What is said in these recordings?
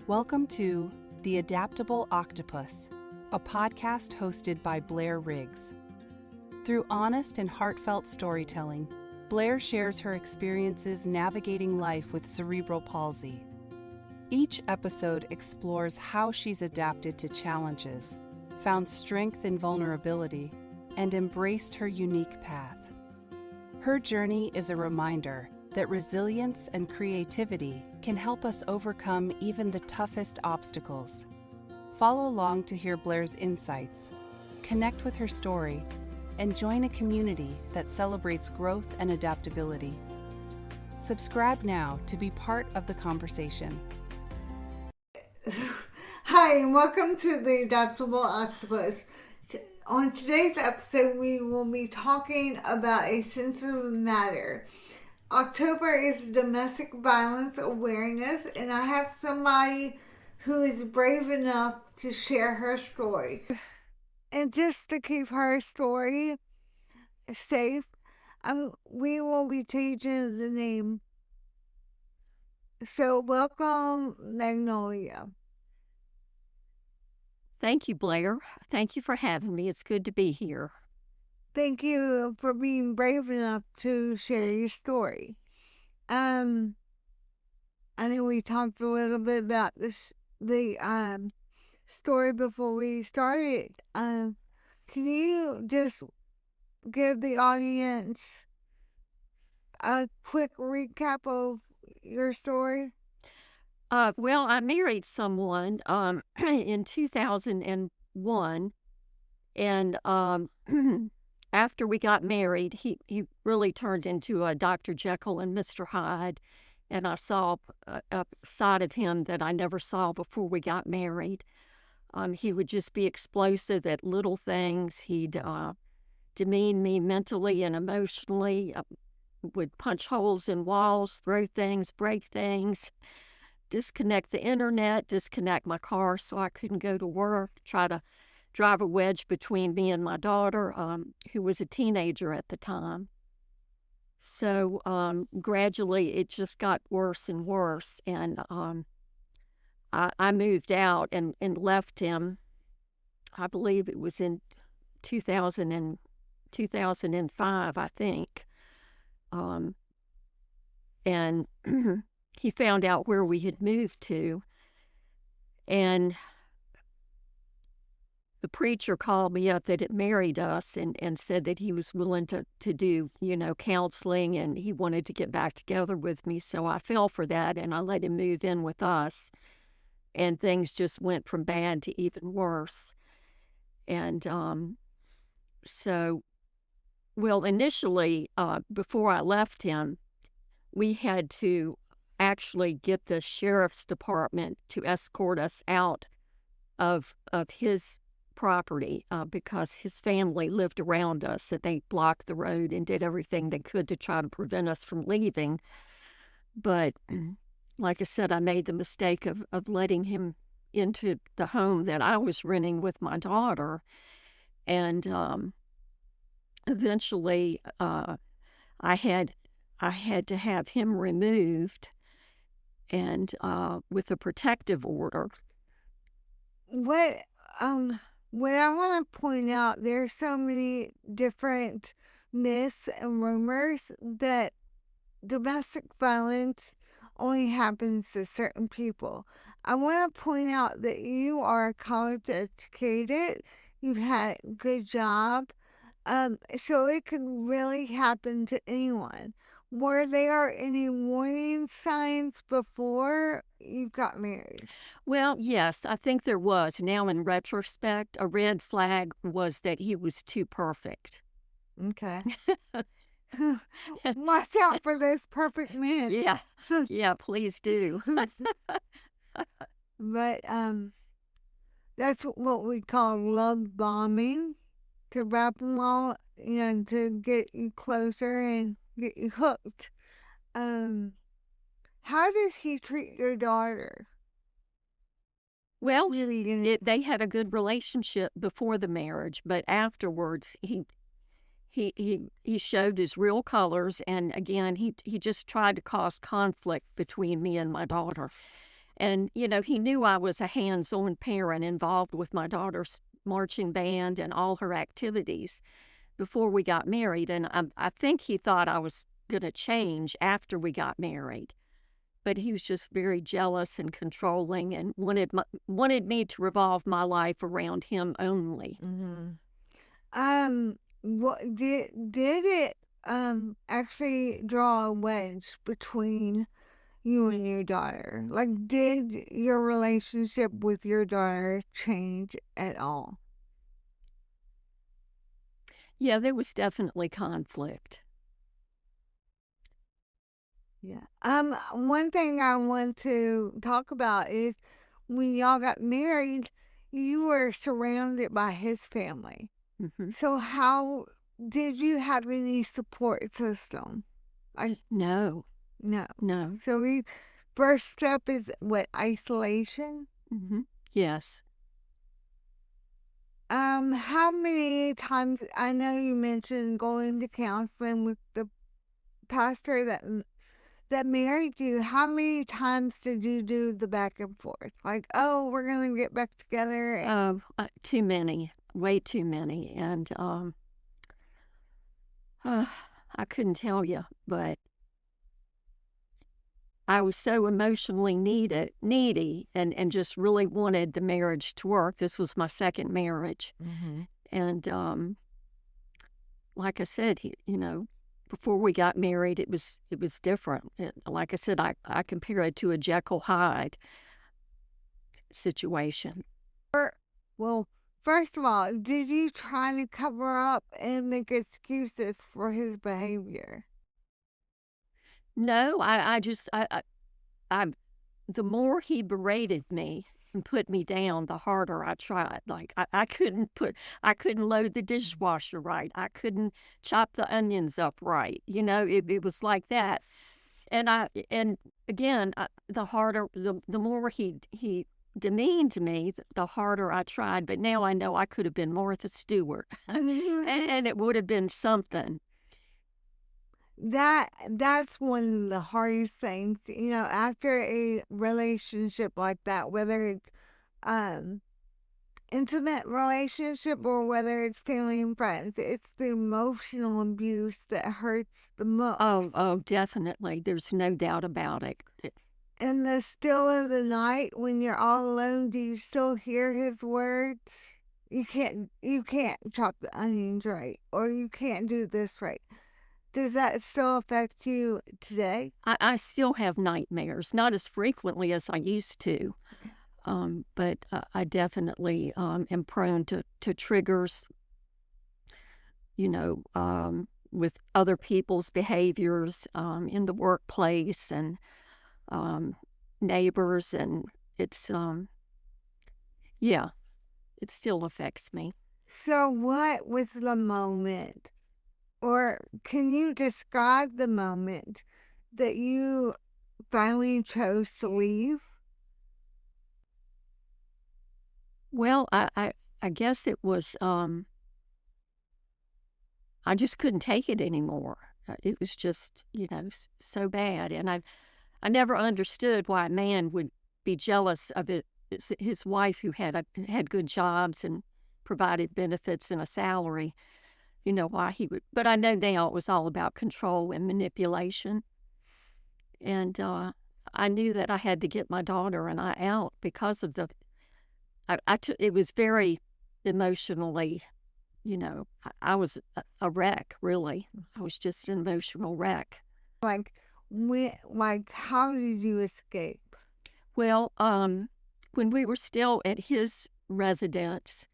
Welcome to The Adaptable Octopus, a podcast hosted by Blair Riggs. Through honest and heartfelt storytelling, Blair shares her experiences navigating life with cerebral palsy. Each episode explores how she's adapted to challenges, found strength in vulnerability, and embraced her unique path. Her journey is a reminder that resilience and creativity can help us overcome even the toughest obstacles. Follow along to hear Blair's insights, connect with her story, and join a community that celebrates growth and adaptability. Subscribe now to be part of the conversation. Hi, and welcome to the Adaptable Octopus. On today's episode, we will be talking about a sensitive matter. October is Domestic Violence Awareness, and I have somebody who is brave enough to share her story. And just to keep her story safe, we will be changing the name. So welcome, Magnolia. Thank you, Blair. Thank you for having me. It's good to be here. Thank you for being brave enough to share your story. I know we talked a little bit about the story before we started. Can you just give the audience a quick recap of your story? Well, I married someone in 2001, and after we got married, he really turned into a Dr. Jekyll and Mr. Hyde, and I saw a side of him that I never saw before we got married. He would just be explosive at little things. He'd demean me mentally and emotionally, would punch holes in walls, throw things, break things, disconnect the internet, disconnect my car so I couldn't go to work, try to drive a wedge between me and my daughter, who was a teenager at the time. So gradually it just got worse and worse, and I moved out and left him. I believe it was in 2005, I think. And he found out where we had moved to, and the preacher called me up that had married us and said that he was willing to do, counseling, and he wanted to get back together with me. So I fell for that, and I let him move in with us, and things just went from bad to even worse. And initially, before I left him, we had to actually get the sheriff's department to escort us out of his property because his family lived around us, and they blocked the road and did everything they could to try to prevent us from leaving. But like I said, I made the mistake of letting him into the home that I was renting with my daughter, and eventually I had to have him removed, and with a protective order. What I want to point out, there's so many different myths and rumors that domestic violence only happens to certain people. I want to point out that you are college educated, you've had a good job, so it could really happen to anyone. Were there any warning signs before you got married? Well, yes, I think there was. Now, in retrospect, a red flag was that he was too perfect. Okay. Watch out for this perfect man. Yeah, please do. But that's what we call love bombing, to wrap them all, to get you closer and get you hooked. How did he treat your daughter? Well, they had a good relationship before the marriage, but afterwards he showed his real colors, and again he just tried to cause conflict between me and my daughter. And, he knew I was a hands-on parent involved with my daughter's marching band and all her activities before we got married. And I think he thought I was going to change after we got married. But he was just very jealous and controlling and wanted me to revolve my life around him only. What did it actually draw a wedge between you and your daughter? Like, did your relationship with your daughter change at all? Yeah, there was definitely conflict. Yeah. One thing I want to talk about is when y'all got married, you were surrounded by his family. So how did you have any support system? No. So the first step is what, isolation? Yes. How many times, I know you mentioned going to counseling with the pastor that married you. How many times did you do the back and forth? Like, oh, we're going to get back together? Too many. Way too many. And I couldn't tell you, but I was so emotionally needy and just really wanted the marriage to work. This was my second marriage. And like I said, before we got married, it was different. Like I said, I compare it to a Jekyll Hyde situation. Well, first of all, did you try to cover up and make excuses for his behavior? No, I the more he berated me and put me down, the harder I tried. Like I couldn't load the dishwasher right. I couldn't chop the onions up right. It was like that. And again, the more he demeaned me, the harder I tried. But now I know I could have been Martha Stewart, and it would have been something. That's one of the hardest things, after a relationship like that, whether it's intimate relationship or whether it's family and friends, it's the emotional abuse that hurts the most. Oh, definitely. There's no doubt about it. In the still of the night, when you're all alone, do you still hear his words? You can't chop the onions right, or you can't do this right. Does that still affect you today? I still have nightmares, not as frequently as I used to, but I definitely am prone to triggers, with other people's behaviors in the workplace and neighbors, and it's, it still affects me. So what was the moment? Or can you describe the moment that you finally chose to leave? Well, I guess it was, I just couldn't take it anymore. It was just, so bad. And I never understood why a man would be jealous of his wife who had good jobs and provided benefits and a salary. Why he would, but I know now it was all about control and manipulation. And I knew that I had to get my daughter and I out because of it was very emotionally, I was a wreck, really. I was just an emotional wreck. Like, how did you escape? Well, when we were still at his residence,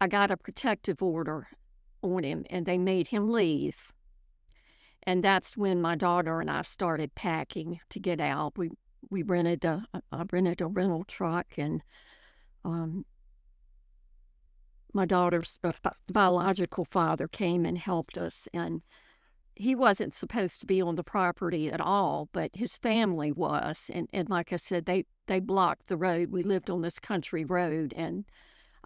I got a protective order on him, and they made him leave. And that's when my daughter and I started packing to get out. I rented a rental truck, and my daughter's biological father came and helped us. And he wasn't supposed to be on the property at all, but his family was. And like I said, they blocked the road. We lived on this country road, and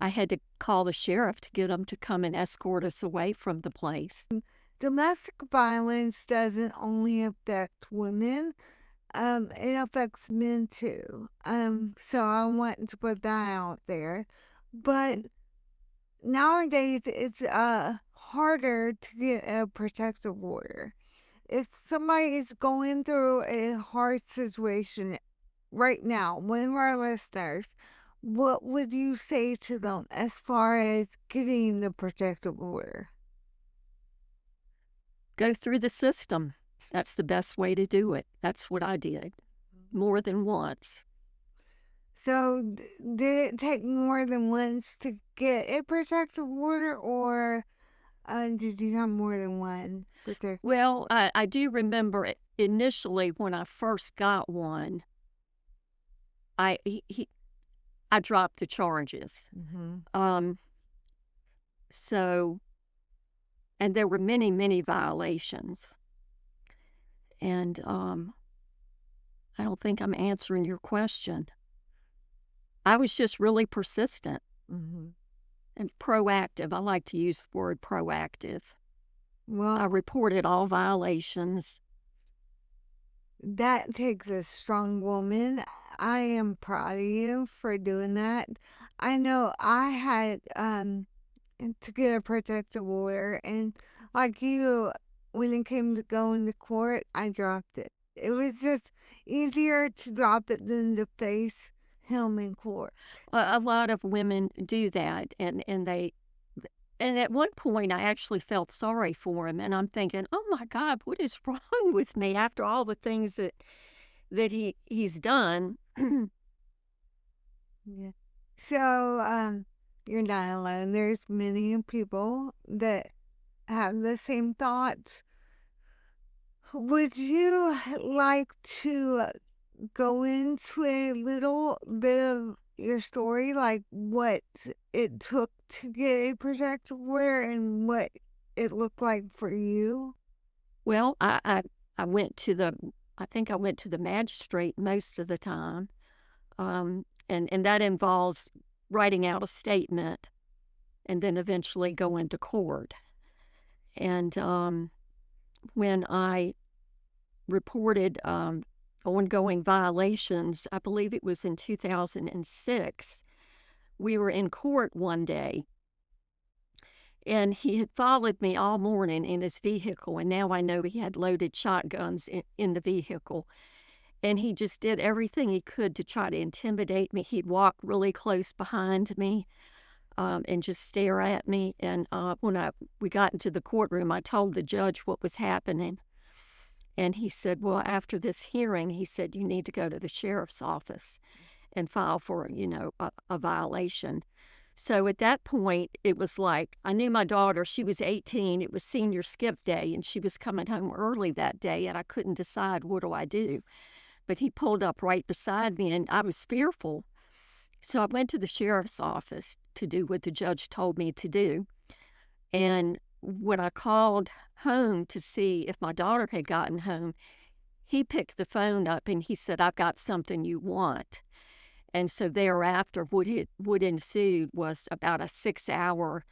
I had to call the sheriff to get them to come and escort us away from the place. Domestic violence doesn't only affect women. it affects men too. So I want to put that out there. But nowadays, it's harder to get a protective order. If somebody is going through a hard situation right now, one of our listeners, what would you say to them as far as getting the protective order? Go through the system. That's the best way to do it. That's what I did more than once. So, did it take more than once to get a protective order, or did you have more than one protective? Well, I do remember initially when I first got one, I dropped the charges. Mm-hmm. So, and there were many, many violations. And I don't think I'm answering your question. I was just really persistent and proactive. I like to use the word proactive. Well, I reported all violations. that takes a strong woman. I am proud of you for doing that. I know I had to get a protective order, and like you, when it came to going to court, I dropped it. It was just easier to drop it than to face him in court. A lot of women do that, and at one point I actually felt sorry for him, and I'm thinking, oh my God, what is wrong with me after all the things that he's done? Yeah. So, you're not alone. There's many people that have the same thoughts. Would you like to go into a little bit of your story, like what it took to get a protective order and what it looked like for you? Well, I went to I think I went to the magistrate most of the time, and that involves writing out a statement and then eventually going to court. And when I reported ongoing violations, I believe it was in 2006, we were in court one day, and he had followed me all morning in his vehicle, and now I know he had loaded shotguns in the vehicle. And he just did everything he could to try to intimidate me. He'd walk really close behind me and just stare at me. And when we got into the courtroom, I told the judge what was happening. And he said, well, after this hearing, he said, you need to go to the sheriff's office and file for, a violation. So at that point, it was like, I knew my daughter, she was 18, it was senior skip day, and she was coming home early that day, and I couldn't decide, what do I do? But he pulled up right beside me, and I was fearful. So I went to the sheriff's office to do what the judge told me to do. And when I called home to see if my daughter had gotten home, he picked the phone up and he said, I've got something you want. And so thereafter, what ensued was about a 6-hour,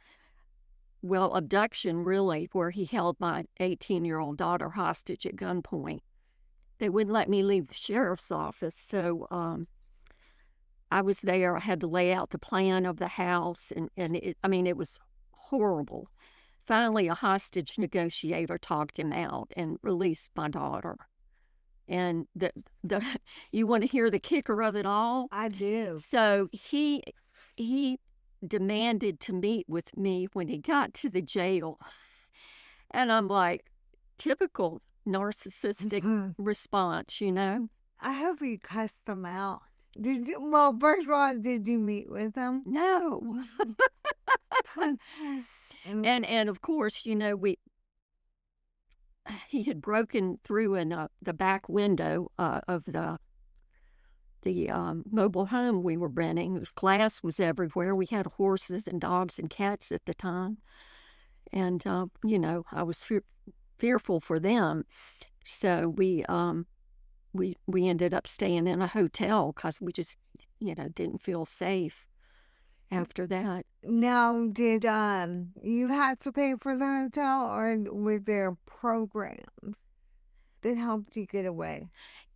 abduction, really, where he held my 18-year-old daughter hostage at gunpoint. They wouldn't let me leave the sheriff's office, so I was there. I had to lay out the plan of the house, and it was horrible. Finally, a hostage negotiator talked him out and released my daughter. And you want to hear the kicker of it all? I do. So he demanded to meet with me when he got to the jail. And I'm like, typical narcissistic response, I hope you cussed them out. Did you? Well, first of all, did you meet with them? No. and of course, he had broken through in the back window of the mobile home we were renting. Glass was everywhere. We had horses and dogs and cats at the time. And, I was fearful for them. So we ended up staying in a hotel because we just, didn't feel safe after that. Now, did you have to pay for the hotel, or were there programs that helped you get away?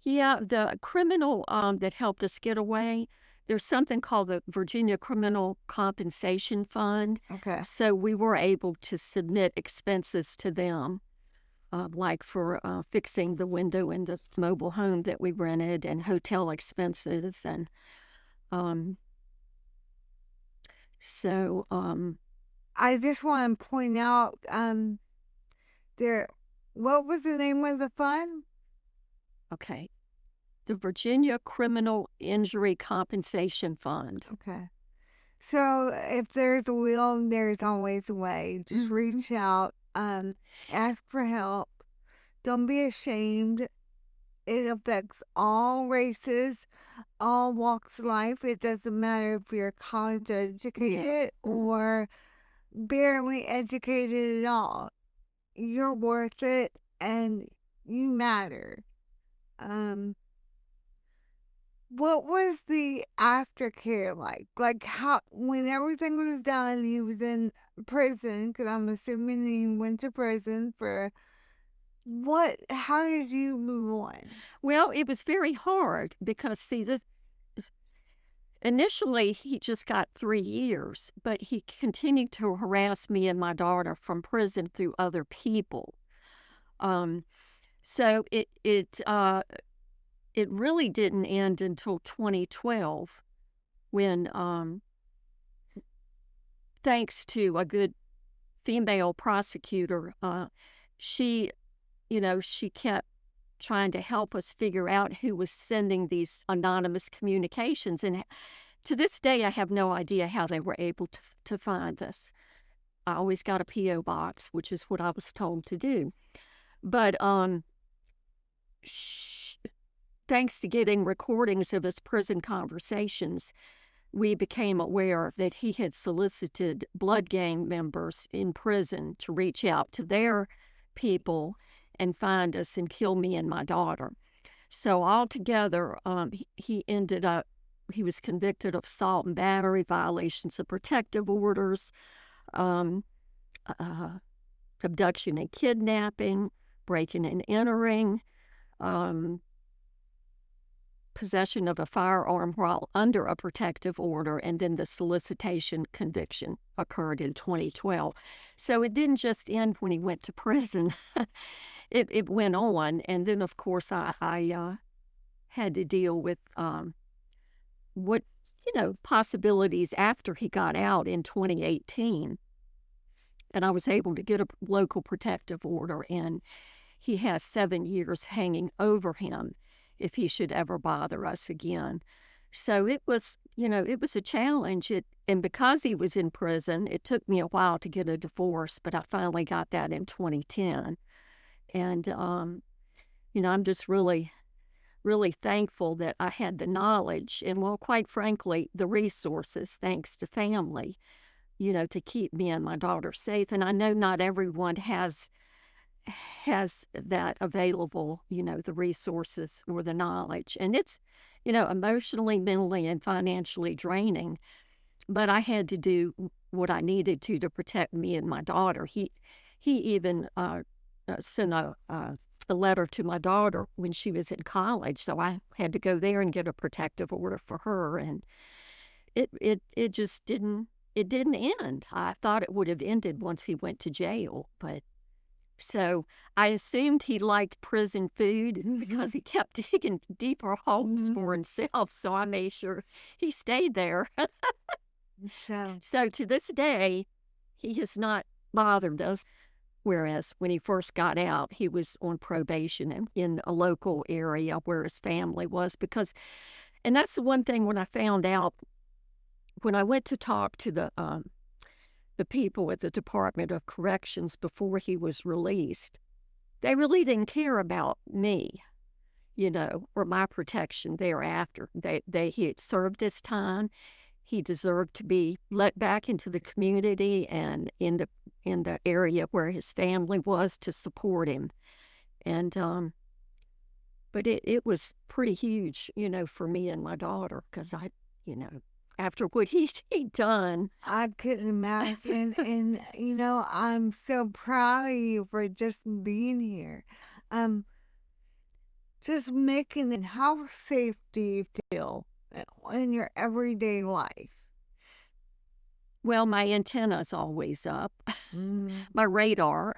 Yeah, the criminal that helped us get away, there's something called the Virginia Criminal Compensation Fund. Okay. So we were able to submit expenses to them, like for fixing the window in the mobile home that we rented and hotel expenses. And um, so, I just want to point out, there, what was the name of the fund? okay, the Virginia Criminal Injury Compensation Fund. Okay. So if there's a will, there's always a way. Just reach out, ask for help. Don't be ashamed. It affects all races, all walks of life. It doesn't matter if you're college educated or barely educated at all. You're worth it and you matter. What was the aftercare like? Like, how, when everything was done, he was in prison, because I'm assuming he went to prison for how did you move on? Well, it was very hard because, see, this initially he just got 3 years, but he continued to harass me and my daughter from prison through other people. So it really didn't end until 2012 when, thanks to a good female prosecutor, she kept trying to help us figure out who was sending these anonymous communications. And to this day, I have no idea how they were able to find us. I always got a P.O. box, which is what I was told to do. But thanks to getting recordings of his prison conversations, we became aware that he had solicited blood gang members in prison to reach out to their people and find us and kill me and my daughter. So altogether, he was convicted of assault and battery, violations of protective orders, abduction and kidnapping, breaking and entering, possession of a firearm while under a protective order, and then the solicitation conviction occurred in 2012. So it didn't just end when he went to prison. It went on, and then, of course, I had to deal with what, possibilities after he got out in 2018. And I was able to get a local protective order, and he has 7 years hanging over him if he should ever bother us again. So it was a challenge. And because he was in prison, it took me a while to get a divorce, but I finally got that in 2010. And, I'm just really, really thankful that I had the knowledge and, well, quite frankly, the resources, thanks to family, to keep me and my daughter safe. And I know not everyone has that available, the resources or the knowledge. And it's, emotionally, mentally, and financially draining. But I had to do what I needed to protect me and my daughter. He even sent a letter to my daughter when she was in college, so I had to go there and get a protective order for her. And it just didn't end. I thought it would have ended once he went to jail, but so I assumed he liked prison food because he kept digging deeper holes for himself, so I made sure he stayed there. So to this day, he has not bothered us, whereas when he first got out, he was on probation in a local area where his family was. And that's the one thing when I found out, when I went to talk to the people at the Department of Corrections before he was released, they really didn't care about me, or my protection thereafter. He had served his time. He deserved to be let back into the community and in the area where his family was to support him. And but it was pretty huge, for me and my daughter, because after what he'd done. I couldn't imagine. And, I'm so proud of you for just being here. just making it, how safe do you feel in your everyday life? Well, my antenna's always up, Mm. my radar.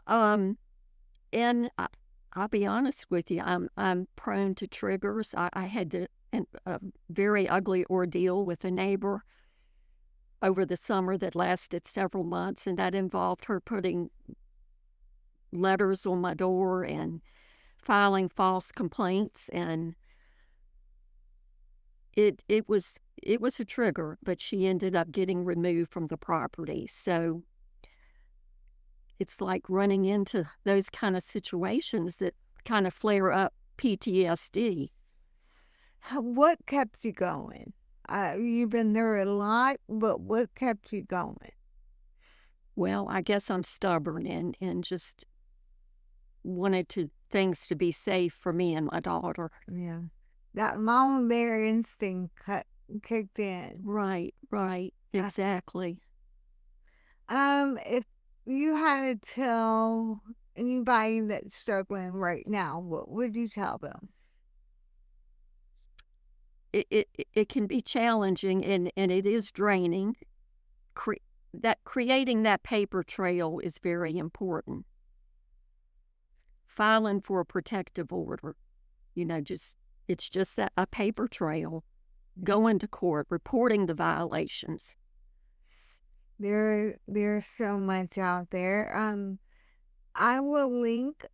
And I'll be honest with you, I'm prone to triggers. I had a very ugly ordeal with a neighbor over the summer that lasted several months, and that involved her putting letters on my door and filing false complaints, and it was a trigger, but she ended up getting removed from the property. So it's like running into those kind of situations that kind of flare up PTSD. What kept you going? You've been there a lot, but what kept you going? Well, I guess I'm stubborn and just wanted things to be safe for me and my daughter. Yeah. That mama bear instinct kicked in. Right, exactly. If you had to tell anybody that's struggling right now, what would you tell them? It can be challenging and it is draining. Creating that paper trail is very important. Filing for a protective order, it's just that a paper trail. Going to court, reporting the violations. There's so much out there. I will link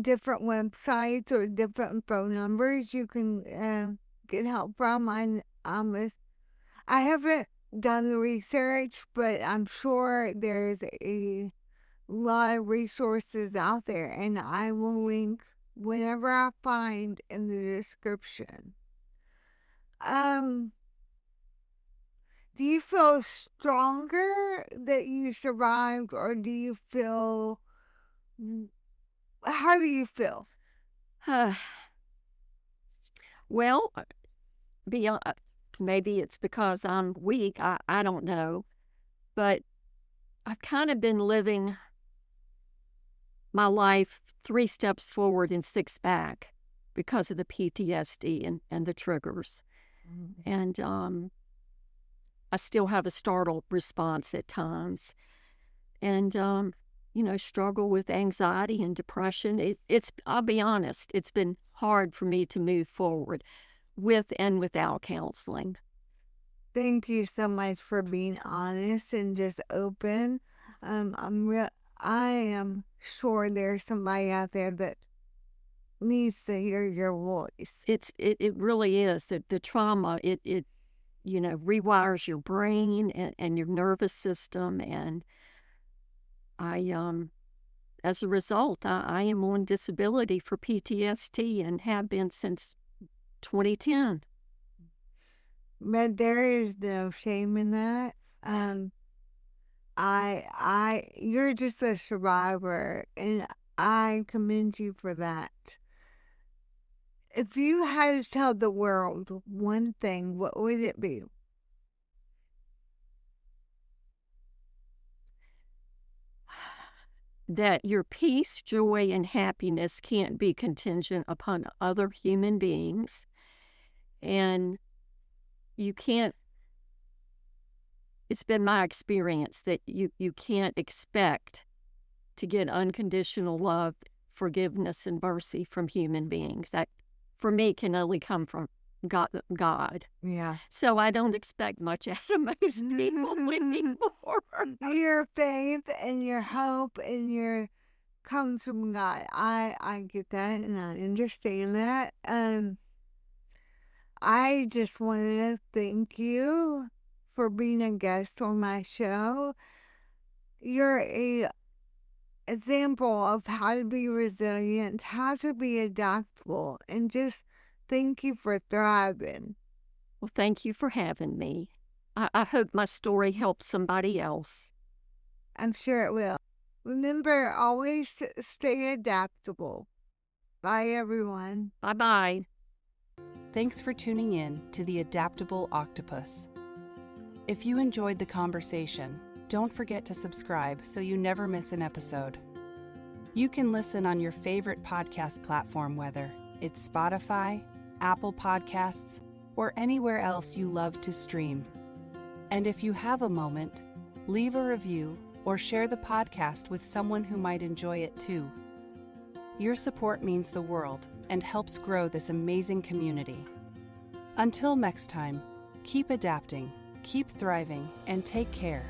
different websites or different phone numbers you can get help from. I haven't done the research, but I'm sure there's a lot of resources out there, and I will link whenever I find in the description. Do you feel stronger that you survived, or do you feel, how do you feel? Well, maybe it's because I'm weak. I don't know. But I've kind of been living my life 3 steps forward and 6 back because of the PTSD and the triggers. And I still have a startled response at times. And, struggle with anxiety and depression. I'll be honest, it's been hard for me to move forward with and without counseling. Thank you so much for being honest and just open. I am sure there's somebody out there that needs to hear your voice. It really is. The trauma, it rewires your brain and your nervous system, and as a result, I am on disability for PTSD and have been since 2010. But there is no shame in that. You're just a survivor, and I commend you for that. If you had to tell the world one thing, what would it be? That your peace, joy, and happiness can't be contingent upon other human beings. And you can't, it's been my experience that you can't expect to get unconditional love, forgiveness, and mercy from human beings. That, for me, can only come from God. Yeah. So I don't expect much out of most people anymore. Your faith and your hope and your comes from God. I get that and I understand that. I just want to thank you for being a guest on my show. You're a example of how to be resilient, how to be adaptable, and just thank you for thriving. Well, thank you for having me. I hope my story helps somebody else. I'm sure it will. Remember, always stay adaptable. Bye, everyone. Bye-bye. Thanks for tuning in to the Adaptable Octopus. If you enjoyed the conversation, don't forget to subscribe so you never miss an episode. You can listen on your favorite podcast platform, whether It's Spotify, Apple Podcasts, or anywhere else you love to stream. And if you have a moment, leave a review or share the podcast with someone who might enjoy it too. Your support means the world and helps grow this amazing community. Until next time, keep adapting, keep thriving, and take care.